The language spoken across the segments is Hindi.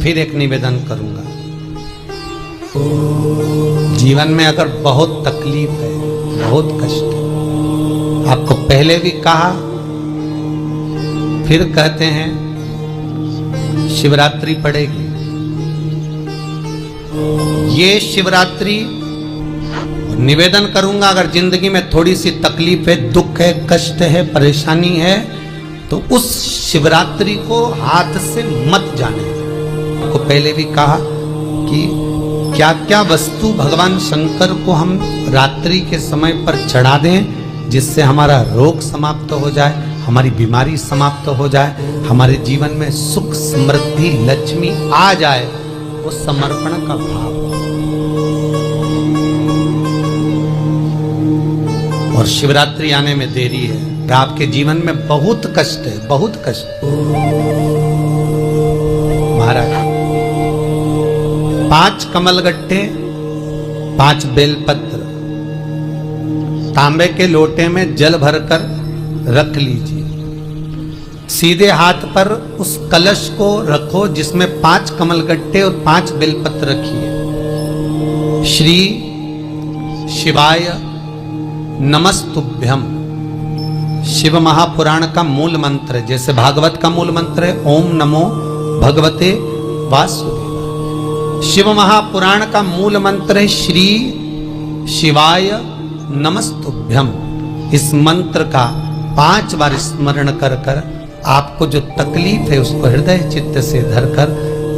फिर एक निवेदन करूंगा। जीवन में अगर बहुत तकलीफ है, बहुत कष्ट है, आपको पहले भी कहा फिर कहते हैं, शिवरात्रि पड़ेगी। ये शिवरात्रि निवेदन करूंगा, अगर जिंदगी में थोड़ी सी तकलीफ है, दुख है, कष्ट है, परेशानी है, तो उस शिवरात्रि को हाथ से मत जाने। आपको पहले भी कहा कि क्या क्या वस्तु भगवान शंकर को हम रात्रि के समय पर चढ़ा दें, जिससे हमारा रोग समाप्त हो जाए, हमारी बीमारी समाप्त हो जाए, हमारे जीवन में सुख समृद्धि लक्ष्मी आ जाए। वो समर्पण का भाव। और शिवरात्रि आने में देरी है, आपके जीवन में बहुत कष्ट है, बहुत कष्ट। महाराज 5 कमलगट्टे, 5 बेलपत्र तांबे के लोटे में जल भरकर रख लीजिए। सीधे हाथ पर उस कलश को रखो जिसमें 5 कमलगट्टे और 5 बेलपत्र रखिए। श्री शिवाय नमस्तुभ्यम शिव महापुराण का मूल मंत्र है, जैसे भागवत का मूल मंत्र है ओम नमो भगवते वासुदेवाय। शिव महापुराण का मूल मंत्र है श्री शिवाय नमस्तुभ्यम। इस मंत्र का 5 बार स्मरण कर कर आपको जो तकलीफ है उसको हृदय चित्त से धरकर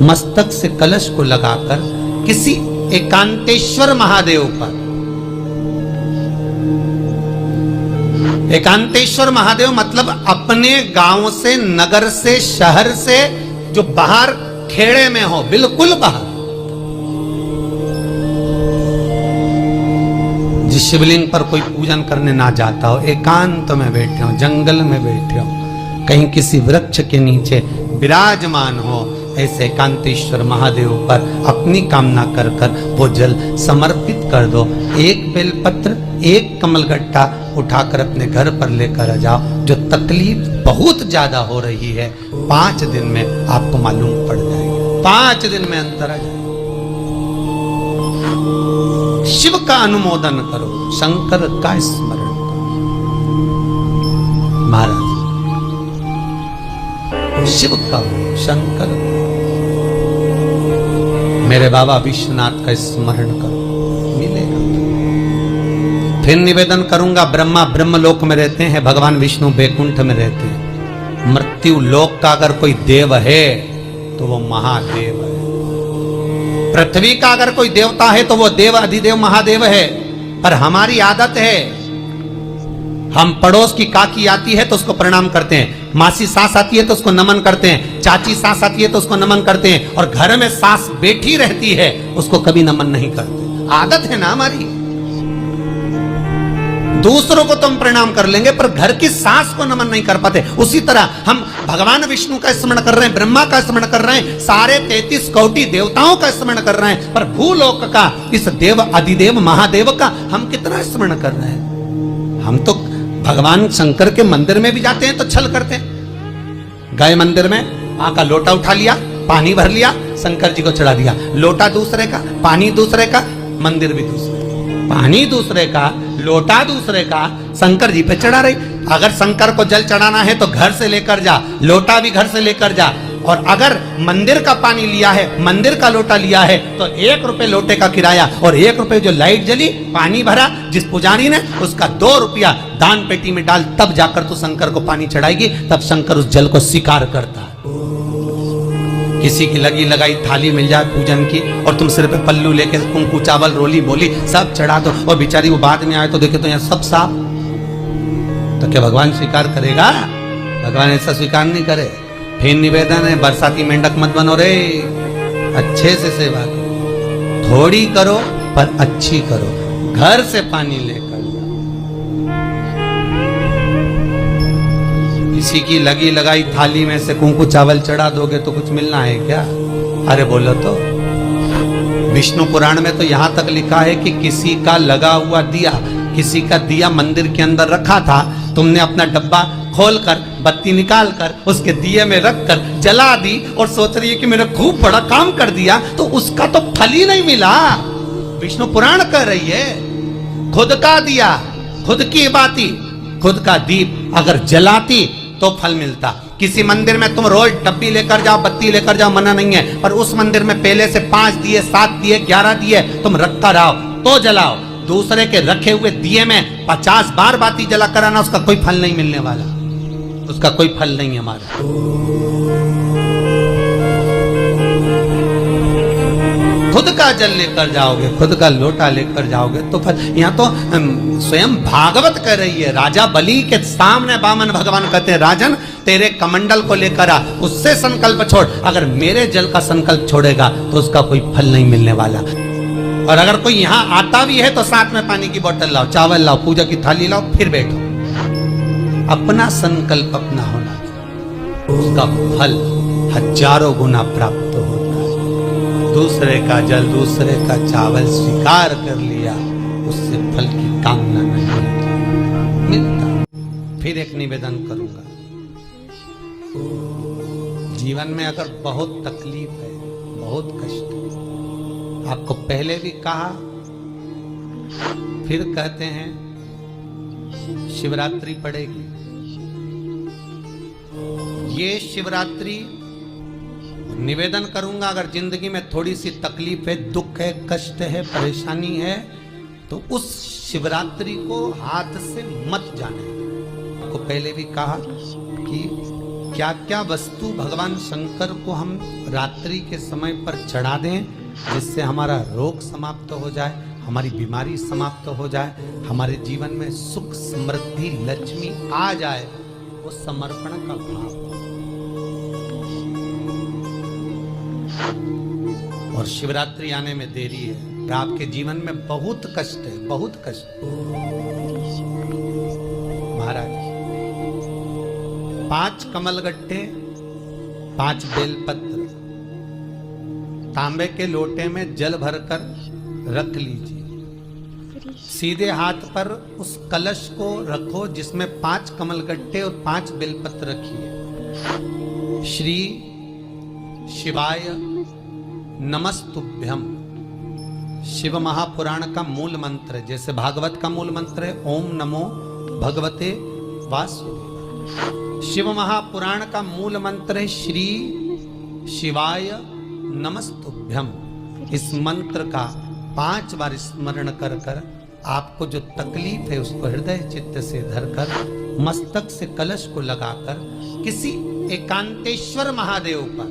मस्तक से कलश को लगाकर किसी एकांतेश्वर महादेव पर, एकांतेश्वर महादेव मतलब अपने गांव से, नगर से, शहर से जो बाहर खेड़े में हो, बिल्कुल बाहर, जिस शिवलिंग पर कोई पूजन करने ना जाता हो, एकांत में बैठे हो, जंगल में बैठे हो, कहीं किसी वृक्ष के नीचे विराजमान हो, ऐसे एकांतेश्वर महादेव पर अपनी कामना कर कर वो जल समर्पित कर दो। 1 बेलपत्र, 1 कमलगट्टा उठाकर अपने घर पर लेकर आ जाओ। जो तकलीफ बहुत ज्यादा हो रही है 5 दिन में आपको मालूम पड़ जाएगी, 5 दिन में अंतर आ जाएगा। शिव का अनुमोदन करो, शंकर का स्मरण करो। महाराज शिव का, शंकर, मेरे बाबा विश्वनाथ का स्मरण करो, मिलेगा। फिर निवेदन करूंगा, ब्रह्मा ब्रह्मलोक में रहते हैं, भगवान विष्णु बैकुंठ में रहते हैं। मृत्यु लोक का अगर कोई देव है तो वो महादेव है। पृथ्वी का अगर कोई देवता है तो वो देव अधिदेव महादेव है। पर हमारी आदत है, हम पड़ोस की काकी आती है तो उसको प्रणाम करते हैं, मासी सास आती है तो उसको नमन करते हैं, चाची सास आती है तो उसको नमन करते हैं, और घर में सास बैठी रहती है उसको कभी नमन नहीं करते। आदत है ना हमारी। दूसरों को तो हम प्रणाम कर लेंगे पर घर की सास को नमन नहीं कर पाते। उसी तरह हम भगवान विष्णु का स्मरण कर रहे हैं, ब्रह्मा का स्मरण कर रहे हैं, सारे 33 कोटि देवताओं का स्मरण कर रहे हैं, पर भूलोक का इस देव अधिदेव महादेव का हम कितना स्मरण कर रहे हैं। हम तो भगवान शंकर के मंदिर में भी जाते हैं तो छल करते हैं। गए मंदिर में, वहां का लोटा उठा लिया, पानी भर लिया, शंकर जी को चढ़ा दिया। लोटा दूसरे का, पानी दूसरे का, मंदिर भी दूसरे, पानी दूसरे का, लोटा दूसरे का, शंकर जी पे चढ़ा रही। अगर शंकर को जल चढ़ाना है तो घर से लेकर जा, लोटा भी घर से लेकर जा। और अगर मंदिर का पानी लिया है, मंदिर का लोटा लिया है तो 1 रुपए लोटे का किराया, और 1 रुपए जो लाइट जली, पानी भरा जिस पुजारी ने, उसका 2 रुपया दान पेटी में डाल, तब जाकर तू शंकर को पानी चढ़ाएगी, तब शंकर उस जल को स्वीकार करता है। किसी की लगी लगाई थाली मिल जाए पूजन की और तुम सिर पे पल्लू लेके कुंकू चावल रोली बोली सब चढ़ा दो, और बेचारी वो बाद में आए तो देखे तो यहाँ सब साफ, तो क्या भगवान स्वीकार करेगा? भगवान ऐसा स्वीकार नहीं करे। फिर निवेदन है, बरसाती मेंढक मत बनो रे, अच्छे से सेवा करो, थोड़ी करो पर अच्छी करो, घर से पानी लेकर जाओ। किसी की लगी लगाई थाली में से कुंकू चावल चढ़ा दोगे तो कुछ मिलना है क्या? अरे बोलो तो। विष्णु पुराण में तो यहां तक लिखा है कि किसी का लगा हुआ दिया, किसी का दिया मंदिर के अंदर रखा था, तुमने अपना डब्बा खोल कर बत्ती निकाल कर उसके दिए में रख कर जला दी और सोच रही है कि मैंने खूब बड़ा काम कर दिया, तो उसका तो फल ही नहीं मिला। विष्णु पुराण कह रही है, खुद का दिया, खुद की बाती, खुद का दीप अगर जलाती तो फल मिलता। किसी मंदिर में तुम रोज डब्बी लेकर जाओ, बत्ती लेकर जाओ, मना नहीं है, पर उस मंदिर में पहले से 5 दिए, 7 दिए, 11 दिए तुम रखता रहो तो जलाओ। दूसरे के रखे हुए दिए में 50 बार बाती जला कराना, उसका कोई फल नहीं मिलने वाला, उसका कोई फल नहीं है हमारा। खुद का जल लेकर जाओगे, खुद का लोटा लेकर जाओगे तो फल। यहाँ तो स्वयं भागवत कह रही है, राजा बलि के सामने वामन भगवान कहते हैं, राजन तेरे कमंडल को लेकर आ, उससे संकल्प छोड़, अगर मेरे जल का संकल्प छोड़ेगा तो उसका कोई फल नहीं मिलने वाला। और अगर कोई यहाँ आता भी है तो साथ में पानी की बोतल लाओ, चावल लाओ, पूजा की थाली लाओ, फिर बैठो। अपना संकल्प अपना होना, उसका फल हजारों गुना प्राप्त होता है। दूसरे का जल, दूसरे का चावल स्वीकार कर लिया, उससे फल की कामना नहीं मिलता। फिर एक निवेदन करूंगा, जीवन में अगर बहुत तकलीफ है, बहुत कष्ट है, आपको पहले भी कहा फिर कहते हैं, शिवरात्रि पड़ेगी। ये शिवरात्रि निवेदन करूंगा, अगर जिंदगी में थोड़ी सी तकलीफ है, दुख है, कष्ट है, परेशानी है, तो उस शिवरात्रि को हाथ से मत जाने। आपको पहले भी कहा कि क्या क्या वस्तु भगवान शंकर को हम रात्रि के समय पर चढ़ा दें, जिससे हमारा रोग समाप्त हो जाए, हमारी बीमारी समाप्त हो जाए, हमारे जीवन में सुख समृद्धि लक्ष्मी आ जाए। वो समर्पण का भाव। और शिवरात्रि आने में देरी है, आपके जीवन में बहुत कष्ट है, बहुत कष्ट। महाराज 5 कमलगट्टे, 5 बेलपत्र तांबे के लोटे में जल भरकर रख लीजिए। सीधे हाथ पर उस कलश को रखो जिसमें 5 कमलगट्टे और 5 बेलपत्र रखिए। श्री शिवाय नमस्तुभ्यम, शिव महापुराण का मूल मंत्र, जैसे भागवत का मूल मंत्र है ओम नमो भगवते वासुदेवाय। शिव महापुराण का मूल मंत्र है श्री शिवाय नमस्तुभ्यम। इस मंत्र का 5 बार स्मरण कर कर आपको जो तकलीफ है उसको हृदय चित्त से धरकर मस्तक से कलश को लगाकर किसी एकांतेश्वर महादेव पर,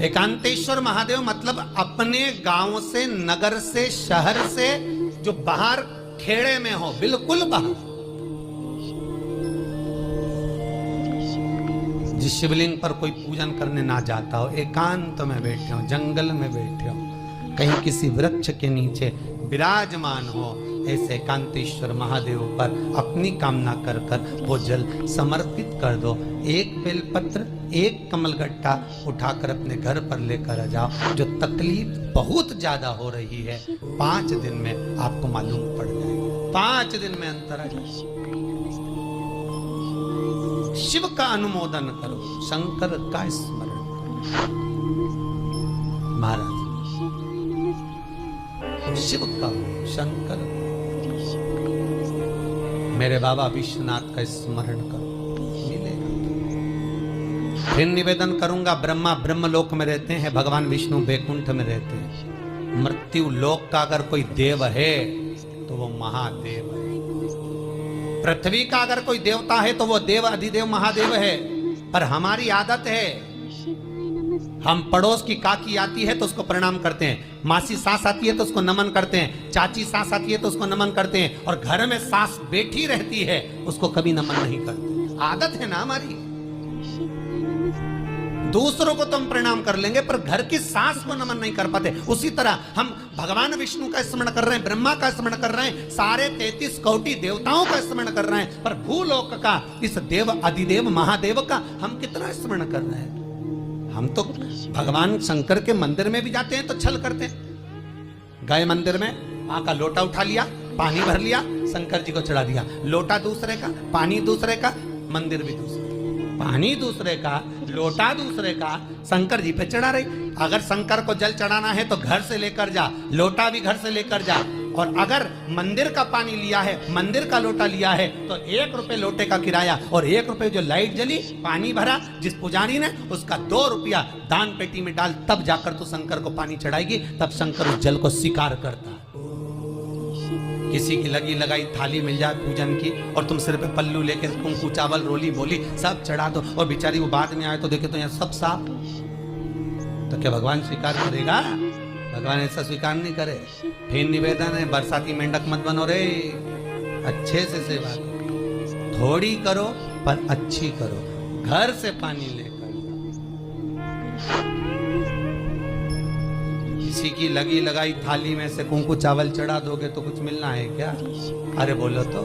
एकांतेश्वर महादेव मतलब अपने गांव से, नगर से, शहर से जो बाहर खेड़े में हो, बिल्कुल बाहर, जिस शिवलिंग पर कोई पूजन करने ना जाता हो, एकांत में बैठे हो, जंगल में बैठे हो, कहीं किसी वृक्ष के नीचे विराजमान हो, ऐसे एकांतेश्वर महादेव पर अपनी कामना कर कर वो जल समर्पित कर दो। 1 बेलपत्र, 1 कमलगट्टा उठाकर अपने घर पर लेकर आ जाओ। जो तकलीफ बहुत ज्यादा हो रही है 5 दिन में आपको मालूम पड़ जाएगा, 5 दिन में अंतर आ जाएगा। शिव का अनुमोदन करो, शंकर का स्मरण करो। महाराज शिव का, शंकर, मेरे बाबा विश्वनाथ का स्मरण करो, मिलेगा। फिर निवेदन करूंगा, ब्रह्मा ब्रह्मलोक में रहते हैं, भगवान विष्णु वैकुंठ में रहते हैं। मृत्यु लोक का अगर कोई देव है तो वो महादेव है। पृथ्वी का अगर कोई देवता है तो वो देव अधिदेव महादेव है। पर हमारी आदत है, हम पड़ोस की काकी आती है तो उसको प्रणाम करते हैं, मासी सास आती है तो उसको नमन करते हैं, चाची सास आती है तो उसको नमन करते हैं, और घर में सास बैठी रहती है उसको कभी नमन नहीं करते। आदत है ना हमारी। दूसरों को तो हम प्रणाम कर लेंगे पर घर की सास को नमन नहीं कर पाते। उसी तरह हम भगवान विष्णु का स्मरण कर रहे हैं, ब्रह्मा का स्मरण कर रहे हैं, सारे 33 कोटि देवताओं का स्मरण कर रहे हैं, पर भूलोक का इस देव अधिदेव महादेव का हम कितना स्मरण कर रहे हैं। हम तो भगवान शंकर के मंदिर में भी जाते हैं तो छल करते हैं। गए मंदिर में, वहां का लोटा उठा लिया, पानी भर लिया, शंकर जी को चढ़ा दिया। लोटा दूसरे का, पानी दूसरे का, मंदिर भी दूसरे, पानी दूसरे का, लोटा दूसरे का, शंकर जी पे चढ़ा रही। अगर शंकर को जल चढ़ाना है तो घर से लेकर जा, लोटा भी घर से लेकर जा। और अगर मंदिर का पानी लिया है, मंदिर का लोटा लिया है, तो 1 रुपए लोटे का किराया और 1 रुपए जो लाइट जली, पानी भरा जिस पुजारी ने, उसका 2 रुपया दान पेटी में डाल, तब जाकर तू शंकर को पानी चढ़ाएगी, तब शंकर उस जल को स्वीकार करता। किसी की लगी लगाई थाली मिल जाए पूजन की और तुम सिर पे पल्लू लेके कुंकू चावल रोली बोली सब चढ़ा दो और बेचारी वो बाद में आए तो देखे तो यहाँ सब साफ, तो क्या भगवान स्वीकार करेगा? भगवान ऐसा स्वीकार नहीं करे। फिर निवेदन है, बरसाती मेंढक मत बनो रे, अच्छे से सेवा करो, थोड़ी करो पर अच्छी करो, घर से पानी लेकर। किसी की लगी लगाई थाली में से कुंकू चावल चढ़ा दोगे तो कुछ मिलना है क्या? अरे बोलो तो।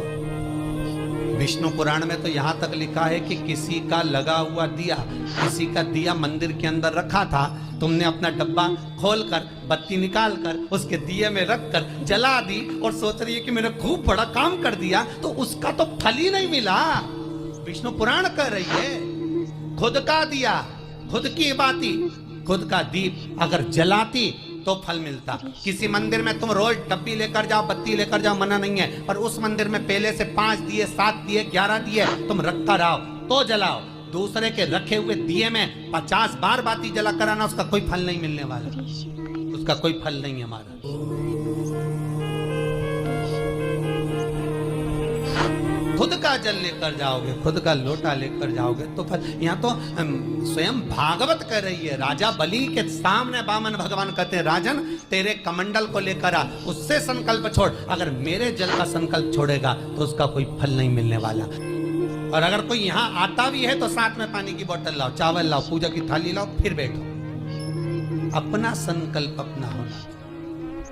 विष्णु पुराण में तो यहां तक लिखा है कि किसी का लगा हुआ दिया, किसी का दिया मंदिर के अंदर रखा था, तुमने अपना डब्बा खोलकर बत्ती निकाल कर उसके दिए में रख कर जला दी और सोच रही है कि मैंने खूब बड़ा काम कर दिया, तो उसका तो फल ही नहीं मिला। विष्णु पुराण कह रही है, खुद का दिया, खुद की बाती, खुद का दीप अगर जलाती तो फल मिलता। किसी मंदिर में तुम रोज डब्बी लेकर जाओ, बत्ती लेकर जाओ, मना नहीं है, पर उस मंदिर में पहले से 5 दिए, 7 दिए, 11 दिए तुम रखता रहो तो जलाओ। दूसरे के रखे हुए दिए में 50 बार बाती जला कराना, उसका कोई फल नहीं मिलने वाला, उसका कोई फल नहीं है हमारा। खुद का जल लेकर जाओगे, खुद का लोटा लेकर जाओगे तो फल। यहाँ तो स्वयं भागवत कह रही है, राजा बलि के सामने वामन भगवान कहते हैं, राजन तेरे कमंडल को लेकर आ, उससे संकल्प छोड़, अगर मेरे जल का संकल्प छोड़ेगा तो उसका कोई फल नहीं मिलने वाला। और अगर कोई यहाँ आता भी है तो साथ में पानी की बोतल लाओ, चावल लाओ, पूजा की थाली लाओ, फिर बैठो। अपना संकल्प अपना होना,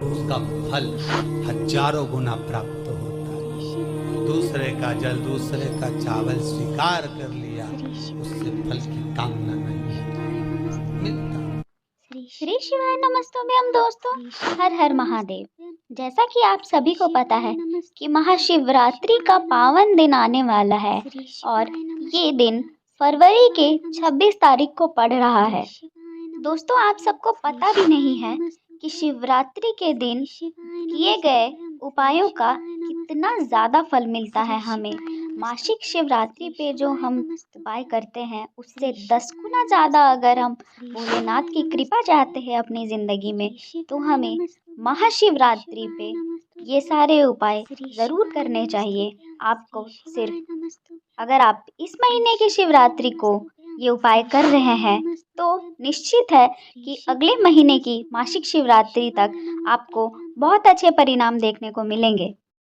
उसका फल हजारों गुना प्राप्त होता है। दूसरे का जल, दूसरे का चावल स्वीकार कर लिया, उससे फल की कामना नहीं मिलता। श्री शिवाय नमस्तुभ्यम दोस्तों, हर हर महादेव। जैसा कि आप सभी को पता है कि महाशिवरात्रि का पावन दिन आने वाला है और ये दिन फरवरी के 26 तारीख को पड़ रहा है। दोस्तों, आप सबको पता भी नहीं है कि शिवरात्रि के दिन किए गए उपायों का कितना ज़्यादा फल मिलता है हमें। मासिक शिवरात्रि पे जो हम उपाय करते हैं उससे 10 गुना ज़्यादा अगर हम भोलेनाथ की कृपा चाहते हैं अपनी ज़िंदगी में, तो हमें महाशिवरात्रि पे ये सारे उपाय ज़रूर करने चाहिए। आपको सिर्फ अगर आप इस महीने की शिवरात्रि को ये उपाय कर रहे हैं तो निश्चित है कि अगले महीने की मासिक शिवरात्रि तक आपको बहुत अच्छे परिणाम देखने को मिलेंगे।